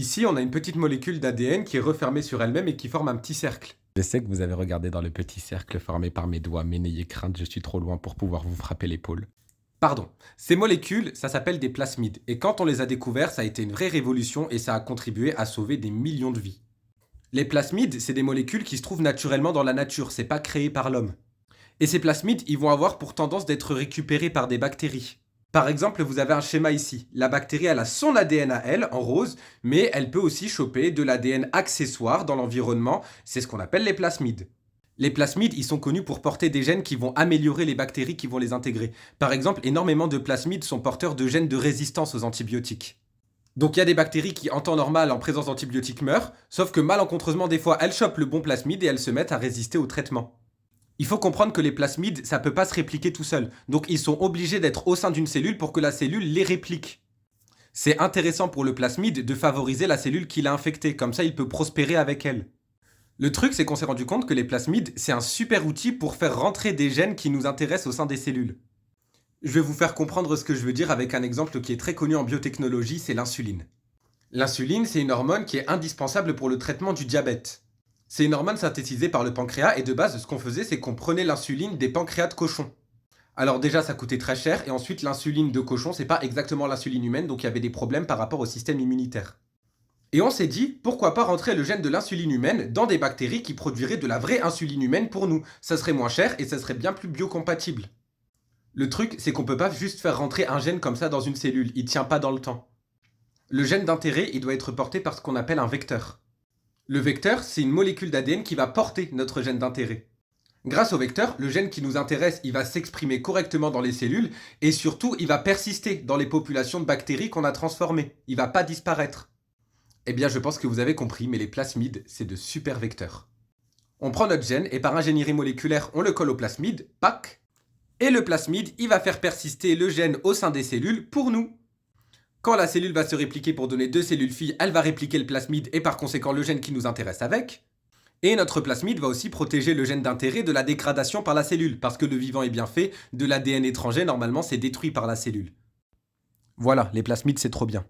Ici, on a une petite molécule d'ADN qui est refermée sur elle-même et qui forme un petit cercle. Je sais que vous avez regardé dans le petit cercle formé par mes doigts, mais n'ayez crainte, je suis trop loin pour pouvoir vous frapper l'épaule. Pardon. Ces molécules, ça s'appelle des plasmides. Et quand on les a découverts, ça a été une vraie révolution et ça a contribué à sauver des millions de vies. Les plasmides, c'est des molécules qui se trouvent naturellement dans la nature, c'est pas créé par l'homme. Et ces plasmides, ils vont avoir pour tendance d'être récupérés par des bactéries. Par exemple, vous avez un schéma ici. La bactérie, elle a son ADN à elle, en rose, mais elle peut aussi choper de l'ADN accessoire dans l'environnement. C'est ce qu'on appelle les plasmides. Les plasmides, ils sont connus pour porter des gènes qui vont améliorer les bactéries qui vont les intégrer. Par exemple, énormément de plasmides sont porteurs de gènes de résistance aux antibiotiques. Donc il y a des bactéries qui, en temps normal, en présence d'antibiotiques, meurent, sauf que malencontreusement, des fois, elles chopent le bon plasmide et elles se mettent à résister au traitement. Il faut comprendre que les plasmides, ça peut pas se répliquer tout seul. Donc ils sont obligés d'être au sein d'une cellule pour que la cellule les réplique. C'est intéressant pour le plasmide de favoriser la cellule qui l'a infectée, comme ça il peut prospérer avec elle. Le truc, c'est qu'on s'est rendu compte que les plasmides, c'est un super outil pour faire rentrer des gènes qui nous intéressent au sein des cellules. Je vais vous faire comprendre ce que je veux dire avec un exemple qui est très connu en biotechnologie, c'est l'insuline. L'insuline, c'est une hormone qui est indispensable pour le traitement du diabète. C'est une hormone synthétisée par le pancréas et de base, ce qu'on faisait, c'est qu'on prenait l'insuline des pancréas de cochon. Alors déjà, ça coûtait très cher et ensuite, l'insuline de cochon, c'est pas exactement l'insuline humaine, donc il y avait des problèmes par rapport au système immunitaire. Et on s'est dit, pourquoi pas rentrer le gène de l'insuline humaine dans des bactéries qui produiraient de la vraie insuline humaine pour nous. Ça serait moins cher et ça serait bien plus biocompatible. Le truc, c'est qu'on peut pas juste faire rentrer un gène comme ça dans une cellule, il tient pas dans le temps. Le gène d'intérêt, il doit être porté par ce qu'on appelle un vecteur. Le vecteur, c'est une molécule d'ADN qui va porter notre gène d'intérêt. Grâce au vecteur, le gène qui nous intéresse, il va s'exprimer correctement dans les cellules et surtout, il va persister dans les populations de bactéries qu'on a transformées. Il va pas disparaître. Eh bien, je pense que vous avez compris, mais les plasmides, c'est de super vecteurs. On prend notre gène et par ingénierie moléculaire, on le colle au plasmide, pac, et le plasmide, il va faire persister le gène au sein des cellules pour nous. Quand la cellule va se répliquer pour donner deux cellules filles, elle va répliquer le plasmide et par conséquent le gène qui nous intéresse avec. Et notre plasmide va aussi protéger le gène d'intérêt de la dégradation par la cellule, parce que le vivant est bien fait, de l'ADN étranger normalement c'est détruit par la cellule. Voilà, les plasmides c'est trop bien.